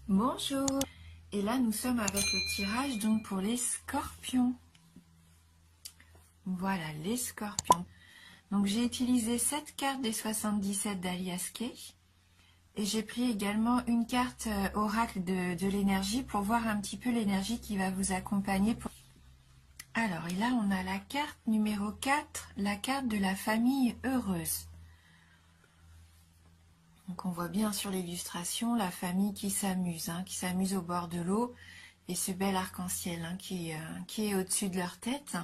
Bonjour. Et là nous sommes avec le tirage donc pour les scorpions. Voilà les scorpions. Donc j'ai utilisé cette carte des 77 d'Alias Kay. Et j'ai pris également une carte oracle de l'énergie pour voir un petit peu l'énergie qui va vous accompagner. Alors, et là on a la carte numéro 4, la carte de la famille heureuse. Donc on voit bien sur l'illustration la famille qui s'amuse au bord de l'eau, et ce bel arc-en-ciel qui est au-dessus de leur tête.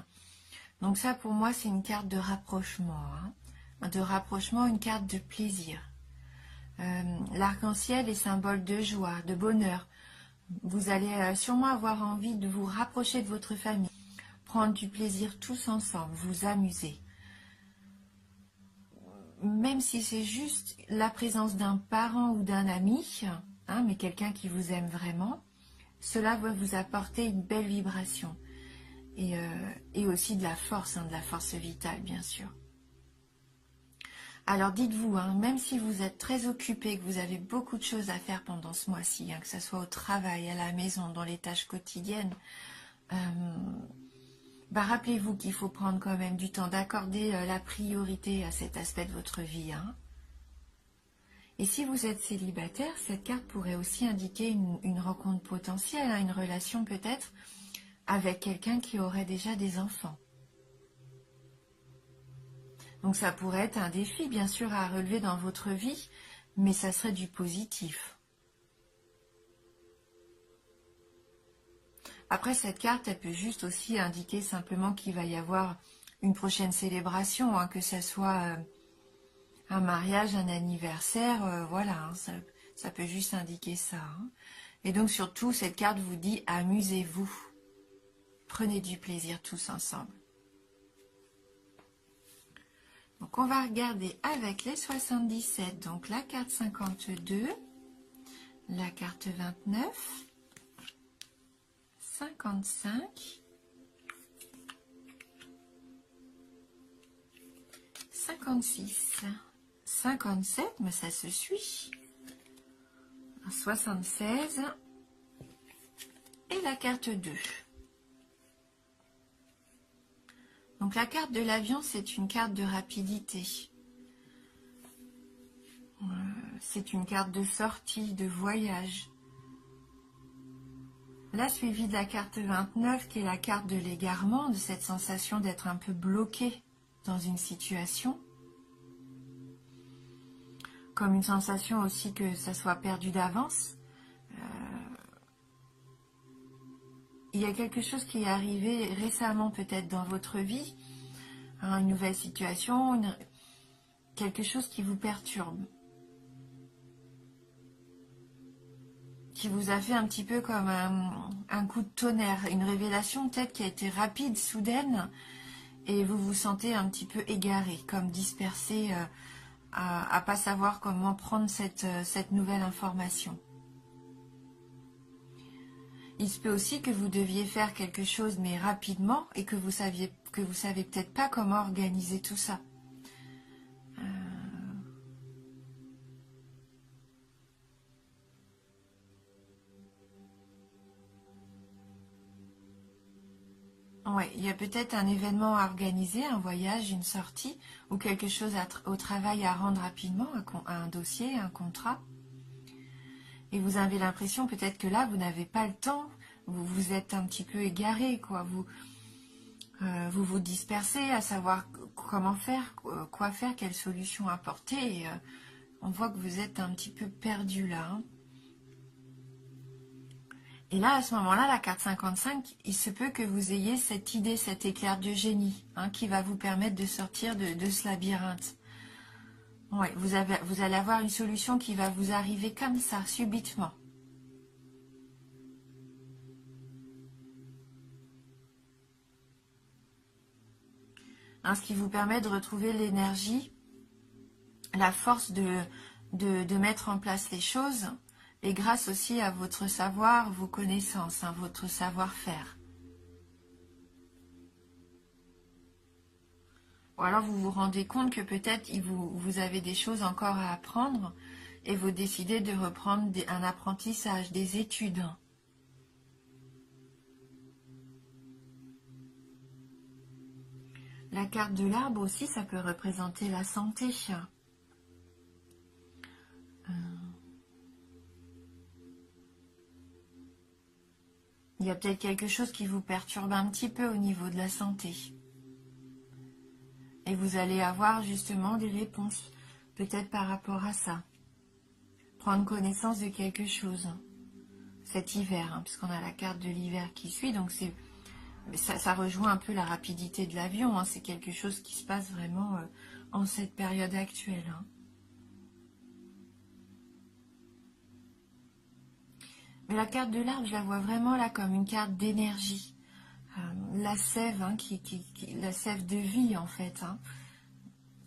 Donc ça pour moi c'est une carte de rapprochement, une carte de plaisir. L'arc-en-ciel est symbole de joie, de bonheur. Vous allez sûrement avoir envie de vous rapprocher de votre famille, prendre du plaisir tous ensemble, vous amuser. Même si c'est juste la présence d'un parent ou d'un ami, mais quelqu'un qui vous aime vraiment, cela va vous apporter une belle vibration et aussi de la force vitale, bien sûr. Alors dites-vous, même si vous êtes très occupé, que vous avez beaucoup de choses à faire pendant ce mois-ci, que ce soit au travail, à la maison, dans les tâches quotidiennes, rappelez-vous qu'il faut prendre quand même du temps d'accorder la priorité à cet aspect de votre vie. Et si vous êtes célibataire, cette carte pourrait aussi indiquer une rencontre potentielle, une relation peut-être avec quelqu'un qui aurait déjà des enfants. Donc ça pourrait être un défi bien sûr à relever dans votre vie, mais ça serait du positif. Après cette carte, elle peut juste aussi indiquer simplement qu'il va y avoir une prochaine célébration, que ce soit un mariage, un anniversaire, voilà, ça peut juste indiquer ça. Et donc surtout, cette carte vous dit amusez-vous, prenez du plaisir tous ensemble. Donc on va regarder avec les 77, donc la carte 52, la carte 29, 55, 56, 57, mais ça se suit, 76 et la carte 2. Donc la carte de l'avion, c'est une carte de rapidité. C'est une carte de sortie, de voyage. Là, suivi de la carte 29, qui est la carte de l'égarement, de cette sensation d'être un peu bloqué dans une situation. Comme une sensation aussi que ça soit perdu d'avance. Il y a quelque chose qui est arrivé récemment peut-être dans votre vie, une nouvelle situation, quelque chose qui vous perturbe, qui vous a fait un petit peu comme un coup de tonnerre, une révélation peut-être qui a été rapide, soudaine, et vous vous sentez un petit peu égaré, comme dispersé, à pas savoir comment prendre cette nouvelle information. Il se peut aussi que vous deviez faire quelque chose mais rapidement et que vous savez peut-être pas comment organiser tout ça. Ouais, il y a peut-être un événement à organiser, un voyage, une sortie ou quelque chose au travail à rendre rapidement, un dossier, un contrat. Et vous avez l'impression peut-être que là, vous n'avez pas le temps, vous êtes un petit peu égaré, quoi. Vous dispersez à savoir comment faire, quoi faire, quelle solution apporter. Et, on voit que vous êtes un petit peu perdu là. Et là, à ce moment-là, la carte 55, il se peut que vous ayez cette idée, cet éclair de génie, qui va vous permettre de sortir de ce labyrinthe. Ouais, vous allez avoir une solution qui va vous arriver comme ça, subitement. Ce qui vous permet de retrouver l'énergie, la force de mettre en place les choses, et grâce aussi à votre savoir, vos connaissances, votre savoir-faire. Ou alors vous vous rendez compte que peut-être vous avez des choses encore à apprendre et vous décidez de reprendre un apprentissage, des études. La carte de l'arbre aussi, ça peut représenter la santé. Il y a peut-être quelque chose qui vous perturbe un petit peu au niveau de la santé. Et vous allez avoir justement des réponses, peut-être par rapport à ça. Prendre connaissance de quelque chose. Cet hiver, puisqu'on a la carte de l'hiver qui suit, donc ça rejoint un peu la rapidité de l'avion. C'est quelque chose qui se passe vraiment en cette période actuelle. Mais la carte de l'arbre, je la vois vraiment là comme une carte d'énergie. La sève, la sève de vie en fait.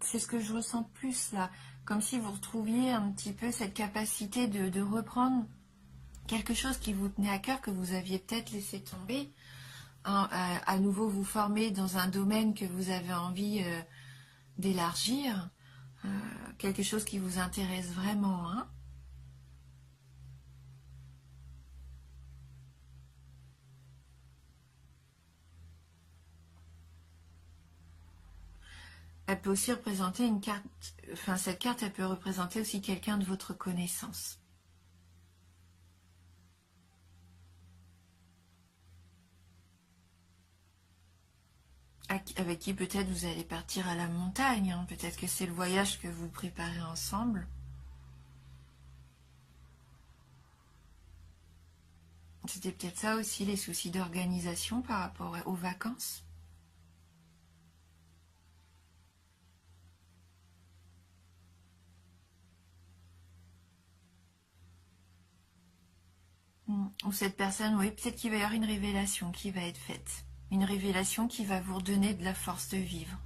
C'est ce que je ressens plus là. Comme si vous retrouviez un petit peu cette capacité de reprendre quelque chose qui vous tenait à cœur, que vous aviez peut-être laissé tomber. À nouveau vous former dans un domaine que vous avez envie d'élargir. Quelque chose qui vous intéresse vraiment. Elle peut aussi représenter une carte, enfin cette carte, elle peut représenter aussi quelqu'un de votre connaissance. Avec qui peut-être vous allez partir à la montagne, peut-être que c'est le voyage que vous préparez ensemble. C'était peut-être ça aussi, les soucis d'organisation par rapport aux vacances. Ou cette personne, oui, peut-être qu'il va y avoir une révélation qui va être faite. Une révélation qui va vous redonner de la force de vivre,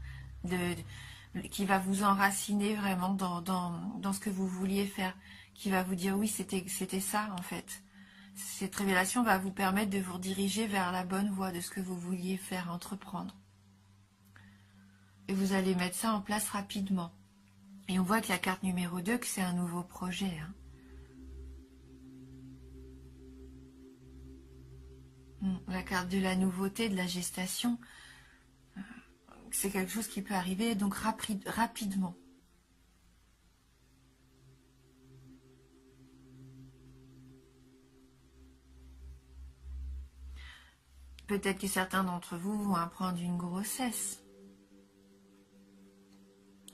qui va vous enraciner vraiment dans ce que vous vouliez faire, qui va vous dire oui, c'était ça en fait. Cette révélation va vous permettre de vous diriger vers la bonne voie de ce que vous vouliez faire, entreprendre. Et vous allez mettre ça en place rapidement. Et on voit que la carte numéro 2, que c'est un nouveau projet. La carte de la nouveauté, de la gestation, c'est quelque chose qui peut arriver donc rapidement. Peut-être que certains d'entre vous vont apprendre une grossesse.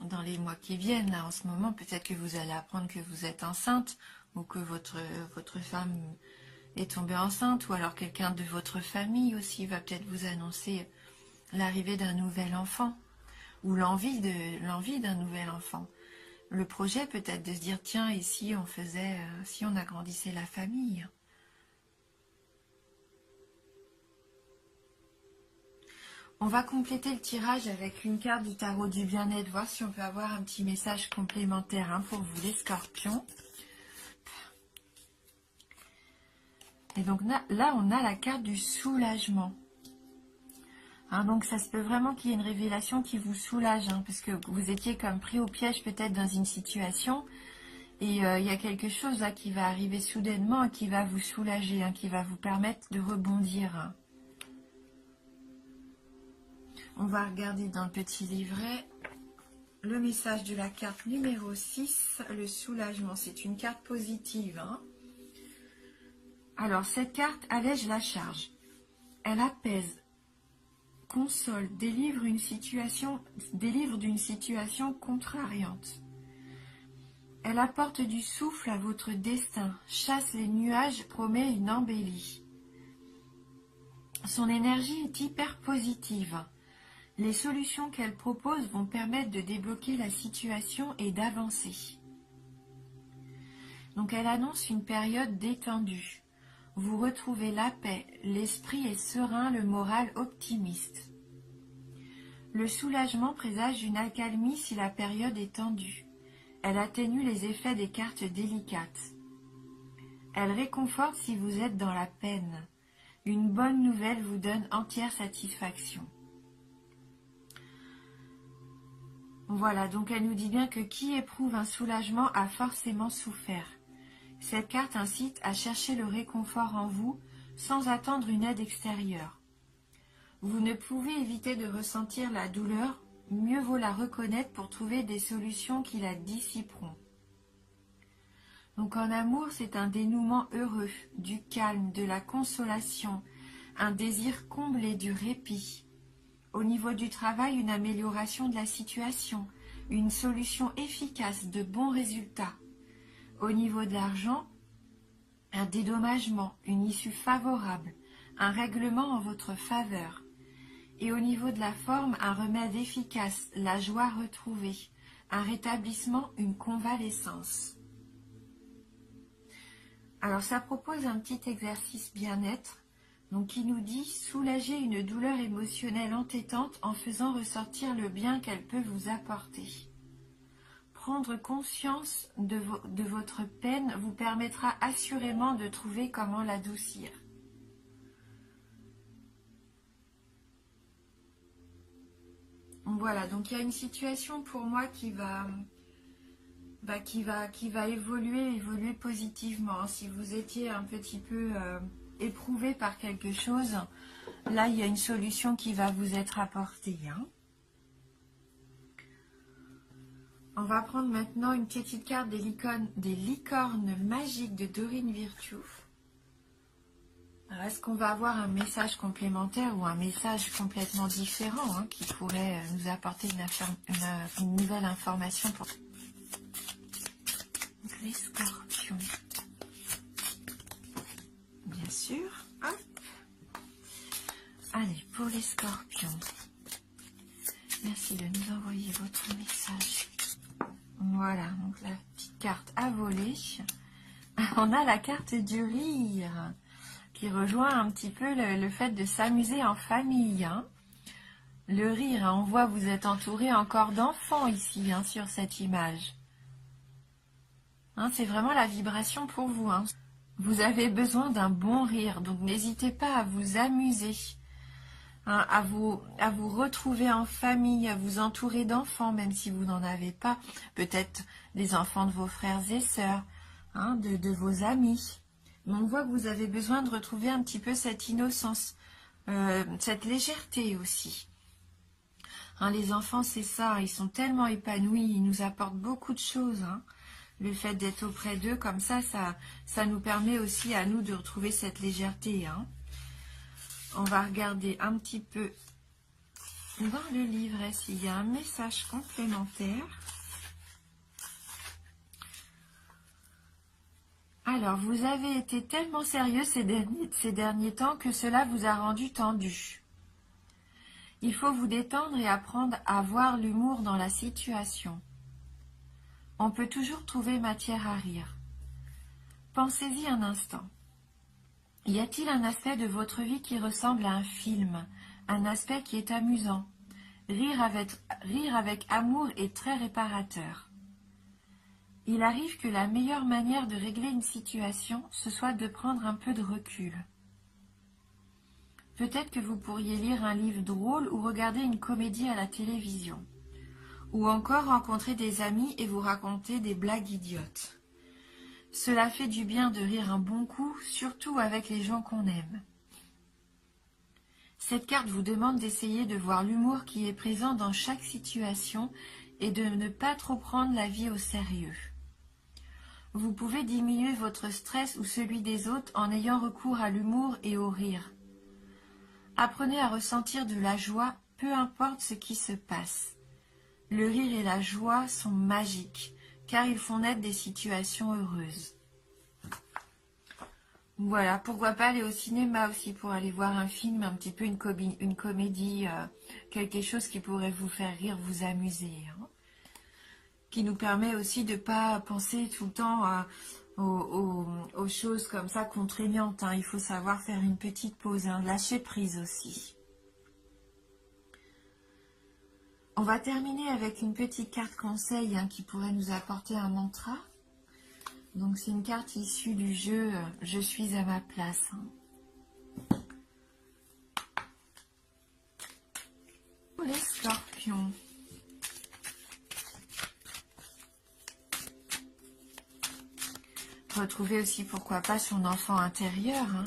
Dans les mois qui viennent, là, en ce moment, peut-être que vous allez apprendre que vous êtes enceinte ou que votre femme est tombée enceinte, ou alors quelqu'un de votre famille aussi va peut-être vous annoncer l'arrivée d'un nouvel enfant ou l'envie d'un nouvel enfant. Le projet peut-être de se dire tiens, et si on faisait, si on agrandissait la famille. On va compléter le tirage avec une carte du tarot du bien-être, voir si on peut avoir un petit message complémentaire pour vous les scorpions. Et donc là, on a la carte du soulagement. Donc ça se peut vraiment qu'il y ait une révélation qui vous soulage, parce que vous étiez comme pris au piège peut-être dans une situation, et il y a quelque chose là qui va arriver soudainement et qui va vous soulager, qui va vous permettre de rebondir. On va regarder dans le petit livret le message de la carte numéro 6, le soulagement. C'est une carte positive. Alors, cette carte allège la charge. Elle apaise, console, délivre d'une situation contrariante. Elle apporte du souffle à votre destin, chasse les nuages, promet une embellie. Son énergie est hyper positive. Les solutions qu'elle propose vont permettre de débloquer la situation et d'avancer. Donc elle annonce une période détendue. Vous retrouvez la paix, l'esprit est serein, le moral optimiste. Le soulagement présage une accalmie si la période est tendue. Elle atténue les effets des cartes délicates. Elle réconforte si vous êtes dans la peine. Une bonne nouvelle vous donne entière satisfaction. Voilà, donc elle nous dit bien que qui éprouve un soulagement a forcément souffert. Cette carte incite à chercher le réconfort en vous sans attendre une aide extérieure. Vous ne pouvez éviter de ressentir la douleur, mieux vaut la reconnaître pour trouver des solutions qui la dissiperont. Donc en amour, c'est un dénouement heureux, du calme, de la consolation, un désir comblé du répit. Au niveau du travail, une amélioration de la situation, une solution efficace, de bons résultats. Au niveau de l'argent, un dédommagement, une issue favorable, un règlement en votre faveur. Et au niveau de la forme, un remède efficace, la joie retrouvée, un rétablissement, une convalescence. Alors ça propose un petit exercice bien-être, donc qui nous dit soulager une douleur émotionnelle entêtante en faisant ressortir le bien qu'elle peut vous apporter. Prendre conscience de votre peine vous permettra assurément de trouver comment l'adoucir. Voilà, donc il y a une situation pour moi qui va évoluer positivement. Si vous étiez un petit peu éprouvé par quelque chose, là il y a une solution qui va vous être apportée. On va prendre maintenant une petite carte des licornes magiques de Dorine Virtue. Est-ce qu'on va avoir un message complémentaire ou un message complètement différent qui pourrait nous apporter une nouvelle information pour les scorpions? Bien sûr. Hop. Allez, pour les scorpions. Merci de nous envoyer votre message. Voilà, donc la petite carte à voler. On a la carte du rire, qui rejoint un petit peu le fait de s'amuser en famille. Le rire, on voit vous êtes entouré encore d'enfants ici, sur cette image. C'est vraiment la vibration pour vous. Vous avez besoin d'un bon rire, donc n'hésitez pas à vous amuser, à vous retrouver en famille, à vous entourer d'enfants, même si vous n'en avez pas. Peut-être des enfants de vos frères et sœurs, de vos amis. Mais on voit que vous avez besoin de retrouver un petit peu cette innocence, cette légèreté aussi. Les enfants, c'est ça, ils sont tellement épanouis, ils nous apportent beaucoup de choses. Le fait d'être auprès d'eux, comme ça nous permet aussi à nous de retrouver cette légèreté. On va regarder un petit peu dans le livret s'il y a un message complémentaire. Alors, vous avez été tellement sérieux ces derniers temps que cela vous a rendu tendu. Il faut vous détendre et apprendre à voir l'humour dans la situation. On peut toujours trouver matière à rire. Pensez-y un instant. Y a-t-il un aspect de votre vie qui ressemble à un film, un aspect qui est amusant? Rire avec amour est très réparateur. Il arrive que la meilleure manière de régler une situation, ce soit de prendre un peu de recul. Peut-être que vous pourriez lire un livre drôle ou regarder une comédie à la télévision. Ou encore rencontrer des amis et vous raconter des blagues idiotes. Cela fait du bien de rire un bon coup, surtout avec les gens qu'on aime. Cette carte vous demande d'essayer de voir l'humour qui est présent dans chaque situation et de ne pas trop prendre la vie au sérieux. Vous pouvez diminuer votre stress ou celui des autres en ayant recours à l'humour et au rire. Apprenez à ressentir de la joie, peu importe ce qui se passe. Le rire et la joie sont magiques, car ils font naître des situations heureuses. Voilà, pourquoi pas aller au cinéma aussi pour aller voir un film, un petit peu une comédie, quelque chose qui pourrait vous faire rire, vous amuser. Qui nous permet aussi de ne pas penser tout le temps aux choses comme ça contraignantes. Il faut savoir faire une petite pause, lâcher prise aussi. On va terminer avec une petite carte conseil qui pourrait nous apporter un mantra. Donc c'est une carte issue du jeu « Je suis à ma place ». Pour les scorpions. retrouver aussi, pourquoi pas, son enfant intérieur. Hein.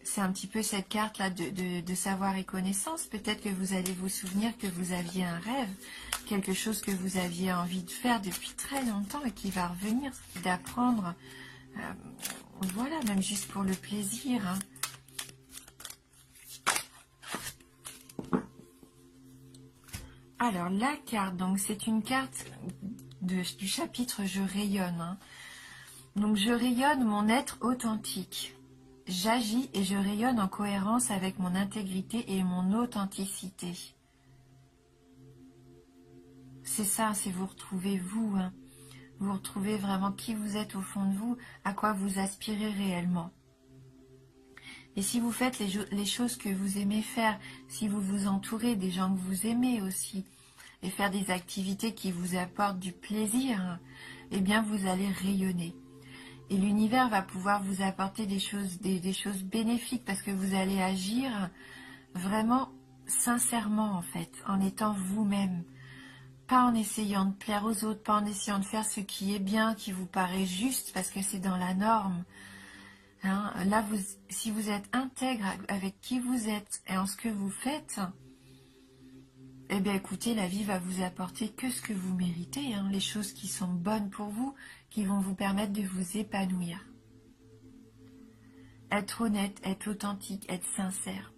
C'est un petit peu cette carte-là de savoir et connaissance. Peut-être que vous allez vous souvenir que vous aviez un rêve, quelque chose que vous aviez envie de faire depuis très longtemps et qui va revenir, d'apprendre. Voilà, même juste pour le plaisir. Hein. Alors, la carte, donc c'est une carte du chapitre « Je rayonne hein. ». Donc, je rayonne mon être authentique. J'agis et je rayonne en cohérence avec mon intégrité et mon authenticité. C'est ça, c'est vous retrouvez vous. Hein. Vous retrouvez vraiment qui vous êtes au fond de vous, à quoi vous aspirez réellement. Et si vous faites les choses que vous aimez faire, si vous vous entourez des gens que vous aimez aussi, et faire des activités qui vous apportent du plaisir, eh bien vous allez rayonner. Et l'univers va pouvoir vous apporter des choses bénéfiques parce que vous allez agir vraiment sincèrement en fait, en étant vous-même. Pas en essayant de plaire aux autres, pas en essayant de faire ce qui est bien, qui vous paraît juste parce que c'est dans la norme. Hein, là, si vous êtes intègre avec qui vous êtes et en ce que vous faites, eh bien écoutez, la vie va vous apporter que ce que vous méritez, hein, les choses qui sont bonnes pour vous, qui vont vous permettre de vous épanouir. Être honnête, être authentique, être sincère.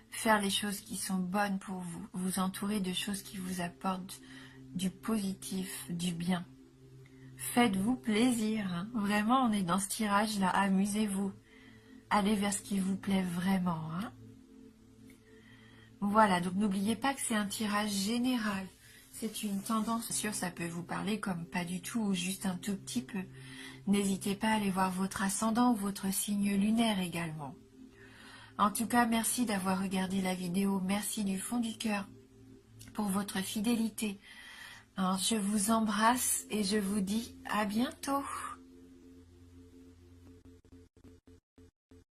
Faire les choses qui sont bonnes pour vous. Vous entourer de choses qui vous apportent du positif, du bien. Faites-vous plaisir. Hein. Vraiment, on est dans ce tirage-là. Amusez-vous. Allez vers ce qui vous plaît vraiment. Hein. Voilà, donc n'oubliez pas que c'est un tirage général. C'est une tendance. Sûr, ça peut vous parler comme pas du tout ou juste un tout petit peu. N'hésitez pas à aller voir votre ascendant ou votre signe lunaire également. En tout cas, merci d'avoir regardé la vidéo. Merci du fond du cœur pour votre fidélité. Alors, je vous embrasse et je vous dis à bientôt.